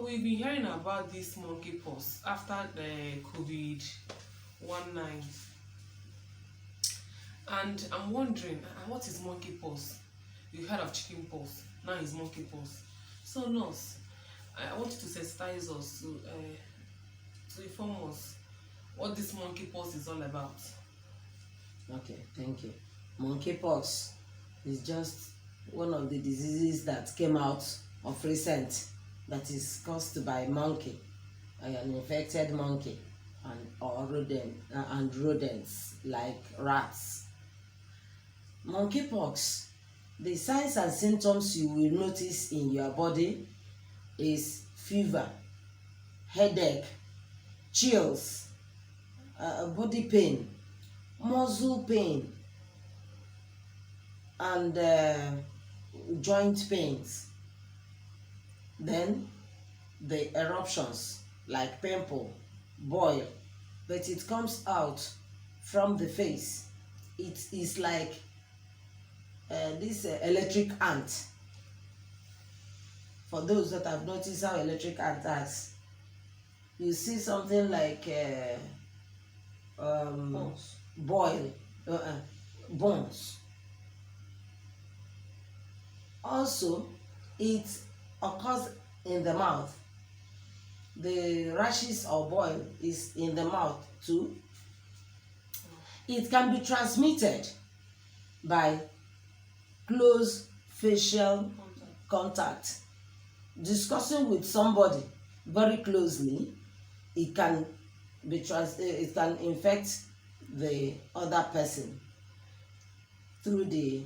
we've been hearing about this monkeypox after the COVID-19, and I'm wondering, what is monkeypox? You heard of chickenpox, now it's monkeypox. So nurse, I want you to sensitize us to inform us what this monkeypox is all about. Okay, thank you. Monkeypox is just one of the diseases that came out of recent that is caused by monkey, an infected monkey, and rodents like rats. Monkeypox, the signs and symptoms you will notice in your body is fever, headache, chills, body pain, muscle pain, and joint pains. Then the eruptions like pimple, boil, but it comes out from the face. It is like this electric ant. For those that have noticed how electric ant acts, you see something like boil, bones. Also, it occurs in the mouth. The rashes or boil is in the mouth too. It can be transmitted by close facial contact. Discussing with somebody very closely, it can infect the other person through the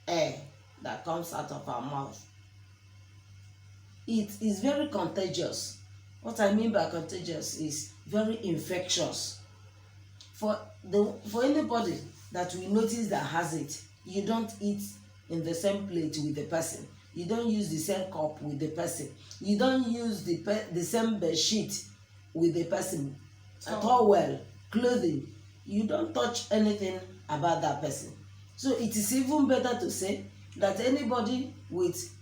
air that comes out of our mouth. It is very contagious. What I mean by contagious is very infectious. For anybody that we notice that has it, you don't eat in the same plate with the person. You don't use the same cup with the person. You don't use the same bed sheet with the person. Towel, clothing. You don't touch anything about that person. So it is even better to say that anybody with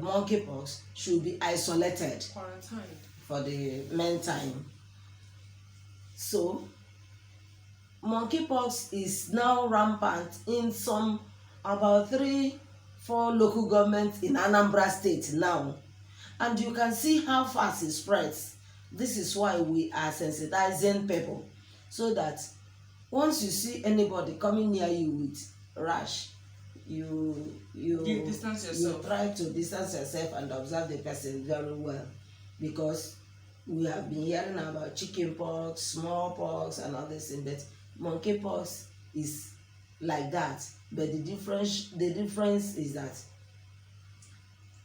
monkeypox should be isolated, Quarantined for the meantime. So monkeypox is now rampant in about 3-4 local governments in Anambra State now, and you can see how fast it spreads. This is why we are sensitizing people, so that once you see anybody coming near you with rash, you distance yourself. You try to distance yourself and observe the person very well, because we have been hearing about chickenpox, smallpox, and all this thing, but monkeypox is like that. But the difference is that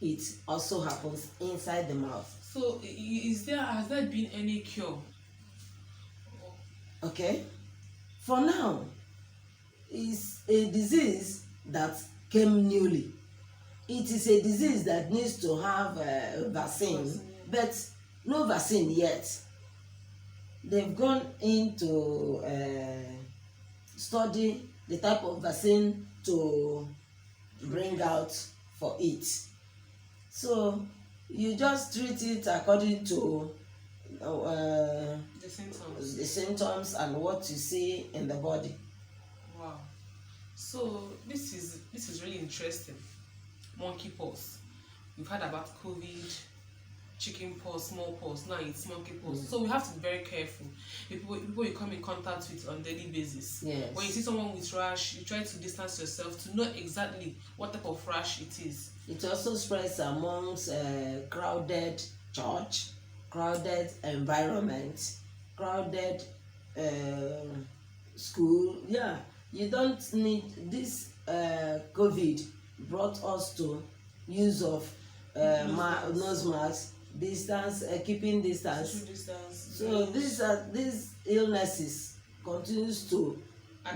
it also happens inside the mouth. So has there been any cure? Okay, for now, it's a disease that came newly. It is a disease that needs to have a vaccine, but no vaccine yet. They've gone into study the type of vaccine to bring out for it. So you just treat it according to the symptoms and what you see in the body. Wow. So this is really interesting. Monkeypox. We've heard about COVID, chickenpox, smallpox. Now it's monkeypox. So we have to be very careful. People you come in contact with on a daily basis. Yes. When you see someone with rash, you try to distance yourself to know exactly what type of rash it is. It also spreads amongst crowded church, crowded environment, crowded school. Yeah, you don't need this. COVID brought us to use of nose masks, distance, keeping distance. Social distance. So these illnesses continues to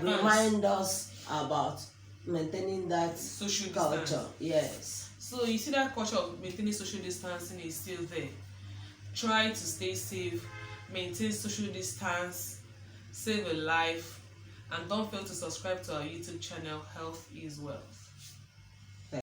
remind us about maintaining that social culture. Distance. Yes. So you see that culture of maintaining social distancing is still there. Try to stay safe, maintain social distance, save a life, and don't fail to subscribe to our YouTube channel, Health is Wealth.